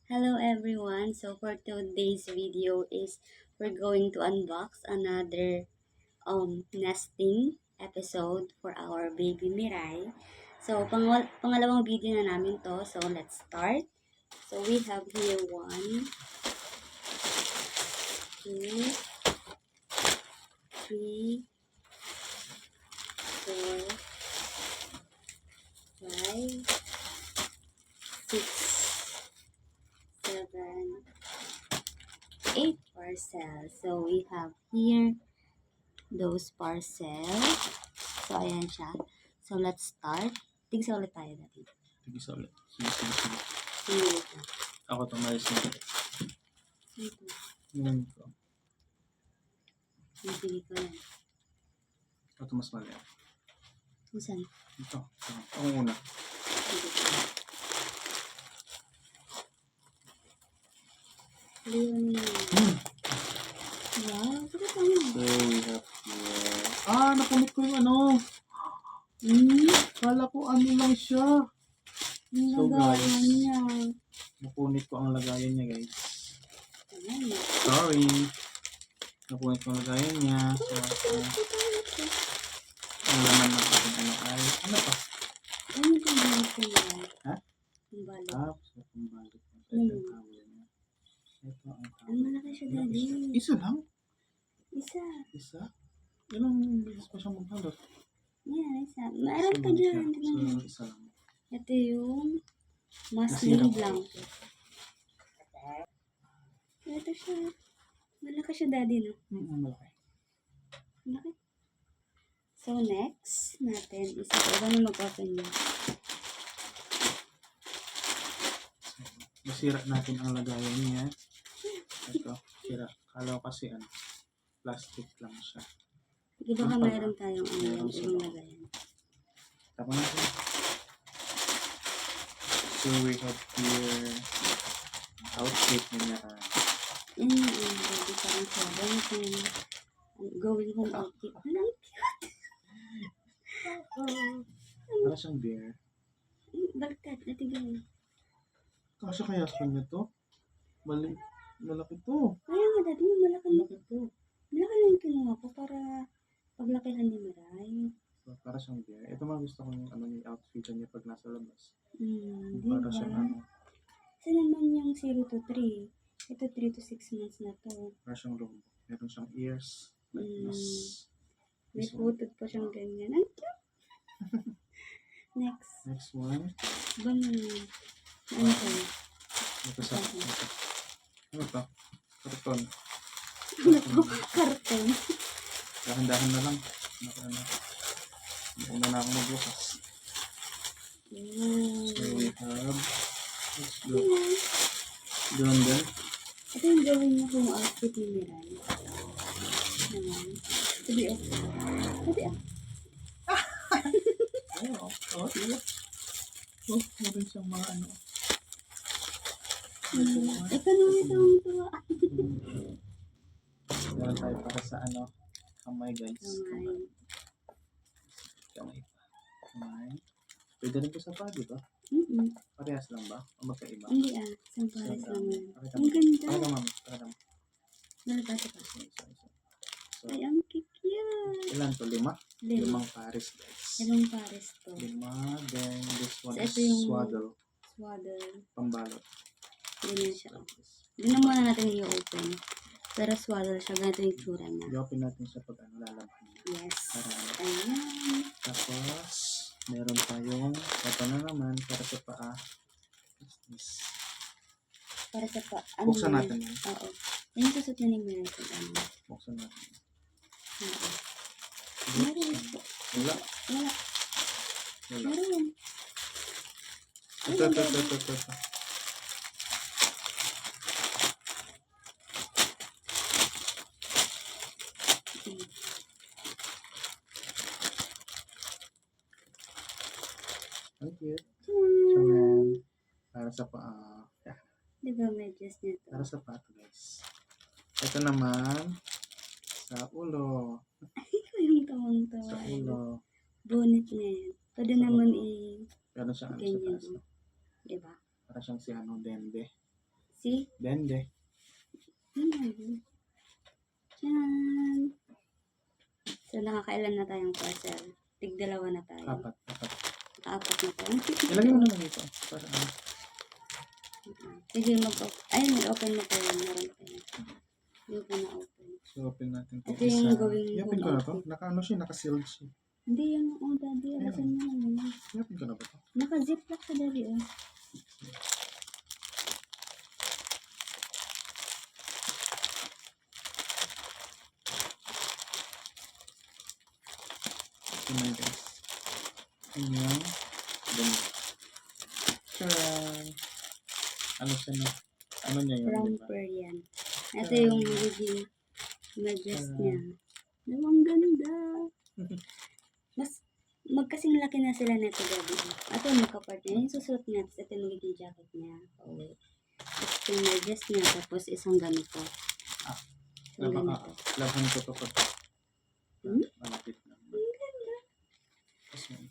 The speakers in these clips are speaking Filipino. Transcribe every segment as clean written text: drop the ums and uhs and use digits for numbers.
Hello everyone. So for today's video is we're going to unbox another nesting episode for our baby Mirai. So pangalawang video na namin to. So let's start. So we have here 1, 2, 3, 4, 5, 6, 7, 8 parcels. So we have here those parcels. So ayan siya. So let's start. Tigsa ulit tayo dati. Tigisa ulit. Sige. Sige ito. Ako tumalis na ulit. Ito. Yun ko. Sige ko yan. Ito mas mali. Saan? Ito. Ako muna. Sige ko. Leon na. Wow. Sige ko yan. So we have here. Napunit ko yung ano. Kala ko ano lang siya. So guys. niya. Napunit ko ang lagayan niya guys. Ayan. Sorry. Napunit ko ang lagayan niya. So, ang laman ng ating ano ay. Ano pa? Ano yung balot ko yan? Ha? Yung balot. So kung balik mo. Ito yung towel niya. Ito ang Ang towel. malaki siya daddy. Isa lang? Isa. Isa? Ilang bilis pa siyang magbalot? Yan, isa. Meron pa dyan. So, isa lang. Ito yung Nasira muslin ko. blanket. Ito siya. Malaki siya daddy, no? Malaki. Malaki. So, next natin is ito. Ano mag-open niya? Nasira natin ang lagayan niya. Ito, sira. Kala ko kasi plastic lang siya. Di ba ka mayroon tayong Meron yung siya. lagayan? Tapos natin. So we have here outfit niya. Yan yung baby parang siya. Going home outfit. Ano? Para siyang bear. Baliktad. Natigyan. Kasya kaya sa kanya to? Malaki to. Kaya nga daddy, yung malaki. Malaki to. Malaki lang yung kinuha ko para paglakihan ni Mirai. So, para siyang bear. Ito mga gusto kong yung outfit niya pag nasa labas. Di Para ba? siyang Kasi naman yung 0 to 3. Ito 3 to 6 months na to. para siyang lobo. Meron siyang ears. Like this. May This one. putod pa siyang ganyan. Ang cute! Next. Next one. Banana. Ano to? Ito sa ano to? Karton. Ano to? Karton. Dahan-dahan na lang. Una na ako magbukas. So we have let's go. Doon din. Ito yung gawin niya kung outfit ni Mirai. Naman. Sabi ah. Sabi ah. Diba? Meron siyang mga ano. Ito naman itong tuwa. Meron tayo para sa kamay guys. Kamay. Kamay pa. Kamay. Pwede rin po sa paa, di ba? Parehas lang ba? O magkaiba? Hindi ah. Isang pares So, naman. pakita Ang mo. ganda. Pakita mo. Pakita mo. Nalabasa pa. So, Ay, ang cute. ilan to? 5? Lima. 5 pares guys. Ibang pares to. 5. Then this one So, is ito yung swaddle. Swaddle. Pambalot. Ganyan siya. Like this. Hindi na muna natin i-open. Pero swaddle siya. Ganito yung tsura niya. I-open natin siya pag lalaban. Yes. Para Ayan. tapos, meron tayong ito na naman para sa paa. What's this? Para sa pa. Buksan yan? natin yan. Oo. Yan yung susot na ni Miracle. Buksan natin. Oo. Oops. Meron. Wala. Wala. Wala. Meron. Ito. Ang cute. So, yan. Para sa paa. Di ba medyas niya to? Para sa paa to guys. Ito naman sa ulo. Ikaw yung tawang-tawa. Sa ulo. Bonnet niya yan. Pwede naman Meron siyang sa ganyan. taas. No? Di ba? Para siyang si Dembe. See? Dende. Diyan. So, nakakailan na tayong parcel? Tig-dalawa na tayo. Apat. Apat na tayo. Ang cute na Ilagay mo ito. naman ito. Para ano. Sige, ayun, open mo tayo. Meron tayo. Hindi ko na-open. So, open natin ito. Ito yung gawing I-open ko na to. outfit. Naka-ano siya, naka-sealed siya. Hindi yan. Oh, daddy. Ayun. Alasan mo naman. I-open ko na ba to? Naka-ziplock sa daddy. Oh. Ito na guys. Ayan. Ganun. Tcharan! Ano siya na? Ano niya yun, diba? Romper yan. Ito yung magiging medyas niya. Ang ganda. Mas magkasing laki na sila nito gabi. Ito yung makapart niya. Yung susuot niya. Tapos ito yung magiging jacket niya. Okay. Tapos yung medyas niya. Tapos isang ganito. Isang ganito. Laban ko to pag malapit na. Tapos yun.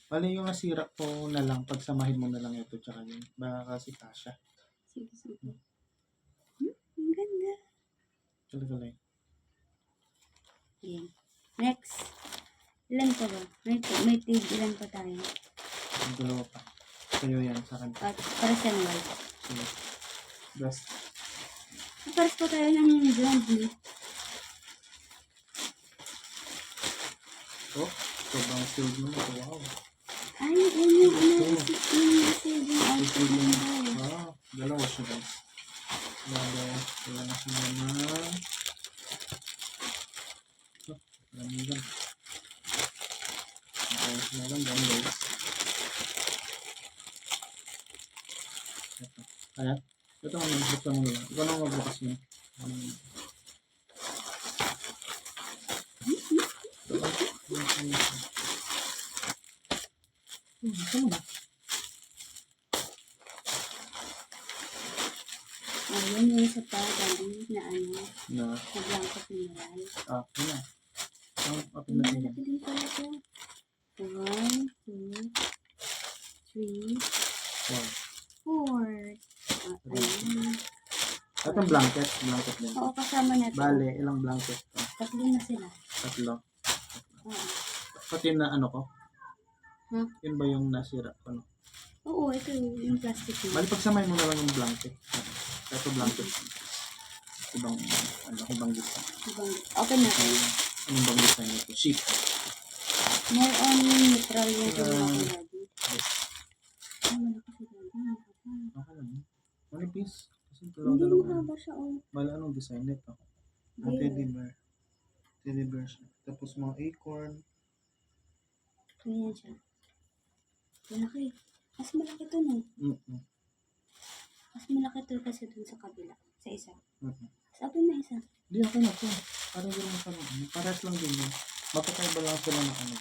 Bali yung nasira ko na lang, pagsamahin mo na lang ito tsaka yun. Baka kasi kasha. Sige. Ang ganda. Kalay. Ayan. Next. Ilan pa ba? May tig. Ilan pa tayo? Ang dalawa pa. Sa'yo yan, sa akin. At para sa white. Sige. Best. Pares pa tayo ng blonde. Oh, sobrang sealed mo na. Wow. Ay, yun yung ano. Yung messaging outfit ng tayo. Wow. Dalawa siya guys. Bale, wala na siya naman. Oh, alam mo yan. Okay, siya lang dyan guys. Ito. Ayan. Ito nga nagbuksan mo nila. Ikaw na magbukas mo. Ito mo na. Ayun yung isa pa, dali na ano, Na. na blanket mineral. Yun na. Open natin yan. Malaki din pala ito. 1, 2, 3, Wow. 4. Ayun. Itong blanket. Blanket din. Oo, kasama natin. Bale, ilang blanket to? 3 na sila. 3. Oo. Pati na ano ko? Ha? Yun ba yung nasira ko? No? Oo, ito yung plastic niya. Bali, pagsamahin mo na lang yung blanket. Ito blanket. Ibang design. Open natin. Anong bang design ito? Sheep. More on neutral yung ginawa ko lagi. Yes. Ay, malaki si daddy. Okay lang. Manipis. Kasi Hindi dalawa. mahaba siya, oh. Bali, anong design nito? Ang teddy bear. Teddy bear siya. Tapos mga acorn. Ganyan siya. Malaki. Mas malaki to, no? Mas malaki to kasi dun sa kabila. Sa isa. Sabi na isa. Hindi ako na to. Parang din mo sa pares lang din yun. Mapakaiba lang sila ng ano.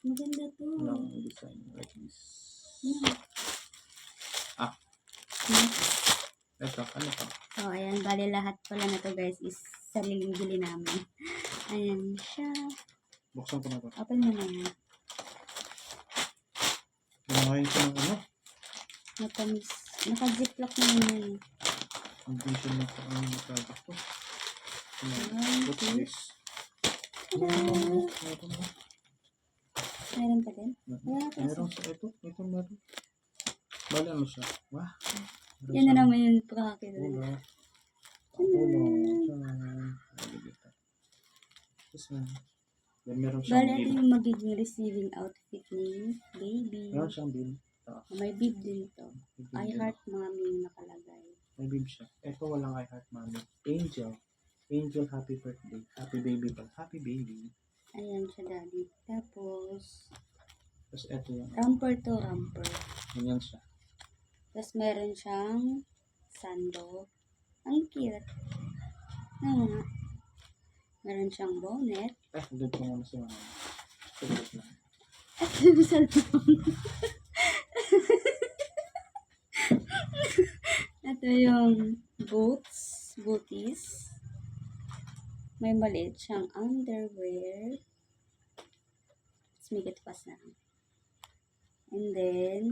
Maganda to. Ng design like this. Yeah. Ito, ano to? So, ayan. Bali lahat pala na to, guys, is sariling bili namin. Ayan siya. Buksan ko na to. Open mo na yan. Ginawain ko ng ano? Matamis. Naka-ziplock na yun. Ang vision na ko ang product ko. What's Okay. this? Tada! Meron pa din? Wala pa. Meron sa ito. Ito meron. Bali ano siya? Wah. Yan na naman yung pakakita. Wala. Then meron siyang Bali, ito bib. yung magiging receiving outfit ni baby. Meron siyang bib. May bib din to. May bib I din. heart mommy yung nakalagay. May bib siya. Ito walang I heart mommy. Angel. Angel, happy birthday. Happy baby pa. Happy baby. Ayan siya, daddy. Tapos, Tapos ito yung romper to romper. ganyan siya. Tapos meron siyang sando. Ang cute. Ano nga? Meron siyang bonnet. Dito ko muna si mama. Sulit lang. At yung cellphone. Ito yung booties. May maliit siyang underwear. Let's make it fast na. And then,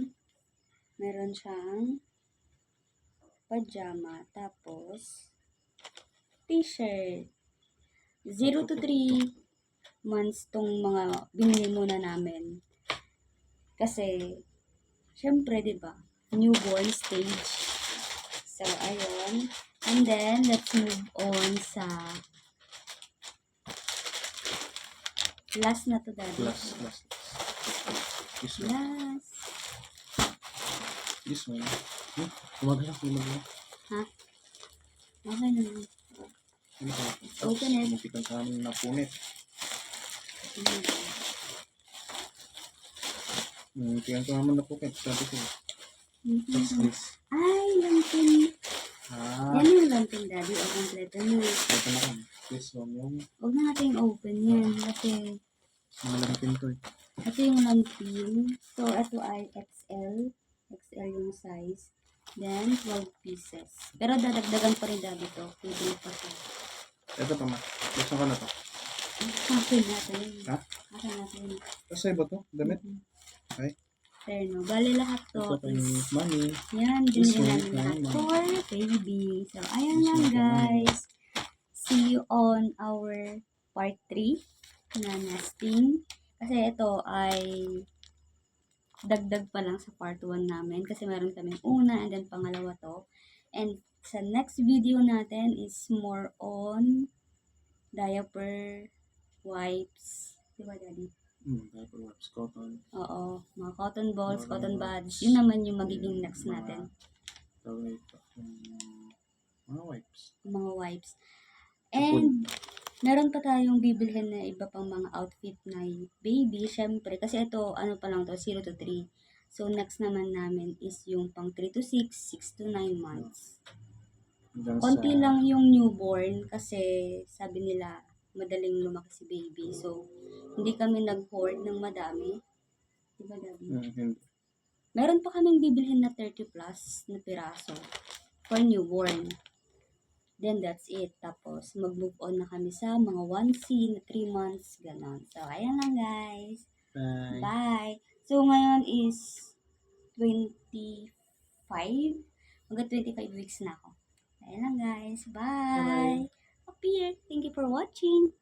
meron siyang pajama, tapos t-shirt. 0 to 3 months tong mga binili muna namin. Kasi, syempre, di ba, newborn stage. So, ayun. And then, let's move on sa last na to, Daddy. Last. This one. Last. This one. Kumagana. Ha? Okay na. Ano ka? Open it. Mupikan sa amin na punit. Mupikan sa amin na punit. Sabi ko. What's this? Ay, lampin. Yan yung lampin, Daddy. O, kompleto na. Ito na kan. This one yung Huwag na natin open yan. Kasi, mga lampin to eh. ito yung lampin. So, ito ay XL. XL yung size. Then, 12 pieces. Pero dadagdagan pa rin, Daddy, to. Pwede pa siya. Ito pa ma. Gusto ko na to. Akin natin. Ha? Akin natin. Kasi ba to? Damit? Okay. Pero, no. Bali lahat to Ito pa is yung money. yan, This binili one, namin lahat yan, for baby. So, ayan This lang one, guys. See you on our part 3 na nesting. Kasi ito ay dagdag pa lang sa part 1 namin. Kasi meron kami una and then pangalawa to. And sa next video natin is more on diaper, wipes. Diba, Daddy? Diaper wipes, cotton. Oo, mga cotton balls, cotton Cotton buds. buds. Yun naman yung magiging Yung next mga natin. tawag ito. Mga wipes. Mga wipes. And, meron pa tayong bibilhin na iba pang mga outfit na baby, syempre. Kasi ito, ano pa lang to, 0 to 3. So, next naman namin is yung pang 3 to 6, 6 to 9 months. Hanggang Konti sa- lang yung newborn kasi sabi nila madaling lumaki si baby. So, hindi kami nag-hoard ng madami. Diba, Daddy? Hindi. Meron pa kaming bibilhin na 30 plus na piraso for newborn. Then, that's it. Tapos, mag-move on na kami sa mga 1C na 3 months, ganon. So, ayan lang, guys. Bye. Bye! So, ngayon is 25. Hanggang 25 weeks na ako. Ayan lang, guys. Bye! Bye-bye. Up here. Thank you for watching.